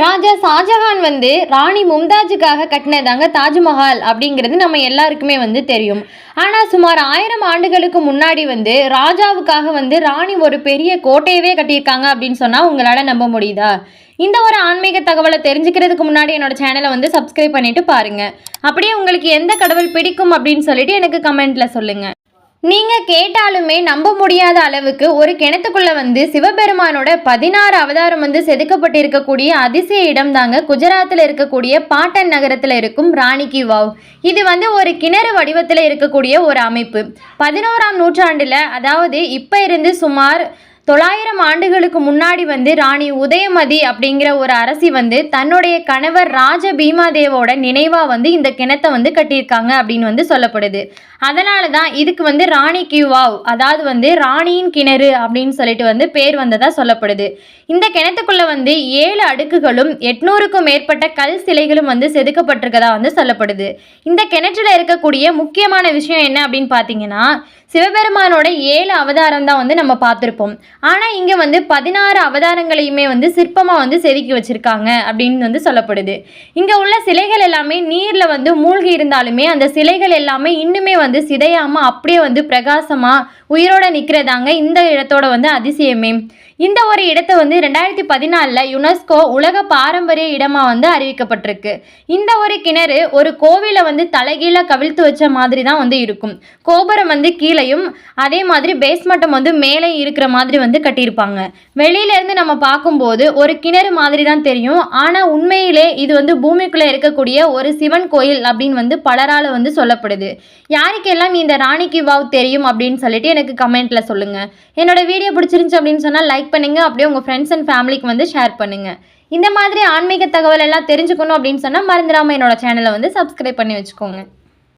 ராஜா ஷாஜஹான் ராணி மும்தாஜுக்காக கட்டினதாங்க தாஜ்மஹால் அப்படிங்கிறது நம்ம எல்லாருக்குமே தெரியும். ஆனால் சுமார் 1000 ஆண்டுகளுக்கு முன்னாடி ராஜாவுக்காக ராணி ஒரு பெரிய கோட்டையவே கட்டியிருக்காங்க அப்படின்னு சொன்னால் உங்களால் நம்ப முடியுதா? இந்த ஒரு ஆன்மீக தகவலை தெரிஞ்சுக்கிறதுக்கு முன்னாடி என்னோட சேனலை சப்ஸ்கிரைப் பண்ணிட்டு பாருங்க. அப்படியே உங்களுக்கு எந்த கடவுள் பிடிக்கும் அப்படின்னு சொல்லிட்டு எனக்கு கமெண்ட்ல சொல்லுங்க. நீங்கள் கேட்டாலுமே நம்ப முடியாத அளவுக்கு ஒரு கிணத்துக்குள்ளே சிவபெருமானோட 16 அவதாரம் செதுக்கப்பட்டிருக்கக்கூடிய அதிசய இடம் தாங்க குஜராத்தில் இருக்கக்கூடிய பாட்டன் நகரத்தில் இருக்கும் ராணி கி வாவ். இது ஒரு கிணறு வடிவத்தில் இருக்கக்கூடிய ஒரு அமைப்பு. 11ஆம் நூற்றாண்டில், அதாவது இப்போ இருந்து சுமார் 900 ஆண்டுகளுக்கு முன்னாடி ராணி உதயமதி அப்படிங்கிற ஒரு அரசி தன்னுடைய கணவர் ராஜ பீமாதேவோட நினைவாக இந்த கிணத்தை கட்டியிருக்காங்க அப்படின்னு சொல்லப்படுது. அதனால தான் இதுக்கு ராணி கி வாவ், அதாவது ராணியின் கிணறு அப்படின்னு சொல்லிட்டு பேர் வந்ததாக சொல்லப்படுது. இந்த கிணத்துக்குள்ள 7 அடுக்குகளும் 800க்கும் மேற்பட்ட கல் சிலைகளும் செதுக்கப்பட்டிருக்கதா சொல்லப்படுது. இந்த கிணற்றுல இருக்கக்கூடிய முக்கியமான விஷயம் என்ன அப்படின்னு பார்த்தீங்கன்னா, சிவபெருமானோட 7 அவதாரம் தான் நம்ம பார்த்துருப்போம். ஆனால் இங்கே 16 அவதாரங்களையுமே சிற்பமாக செதுக்கி வச்சுருக்காங்க அப்படின்னு சொல்லப்படுது. இங்கே உள்ள சிலைகள் எல்லாமே நீரில் மூழ்கி இருந்தாலுமே அந்த சிலைகள் எல்லாமே இன்னுமே சிதையாமல் அப்படியே பிரகாசமாக உயிரோட நிற்கிறதாங்க இந்த இடத்தோட அதிசயமே. இந்த ஒரு இடத்தை 2014 யுனெஸ்கோ உலக பாரம்பரிய இடமாக அறிவிக்கப்பட்டிருக்கு. இந்த ஒரு கிணறு ஒரு கோவிலை தலைகீழ கவிழ்த்து வச்ச மாதிரி தான் இருக்கும். கோபுரம் கீழையும் அதே மாதிரி பேஸ்மட்டம் மேலே இருக்கிற மாதிரி கட்டியிருப்பாங்க. வெளியிலேருந்து நம்ம பார்க்கும்போது ஒரு கிணறு மாதிரி தான் தெரியும். ஆனால் உண்மையிலே இது பூமிக்குள்ளே இருக்கக்கூடிய ஒரு சிவன் கோயில் அப்படின்னு பலரால் சொல்லப்படுது. யாருக்கெல்லாம் இந்த ராணி கி வாவ் தெரியும் அப்படின்னு சொல்லிட்டு எனக்கு கமெண்ட்ல சொல்லுங்க. என்னோட வீடியோ பிடிச்சிருந்துச்சு அப்படின்னு சொன்னால் லைக் பண்ணுங்க. அப்படியே உங்கள் ஃப்ரெண்ட்ஸ் அண்ட் ஃபேமிலிக்கு ஷேர் பண்ணுங்க. இந்த மாதிரி ஆன்மீக தகவல் எல்லாம் தெரிஞ்சுக்கணும் அப்படின்னு சொன்னால் மறந்துடாமல் என்னோட சேனலை சப்ஸ்கிரைப் பண்ணி வச்சுக்கோங்க.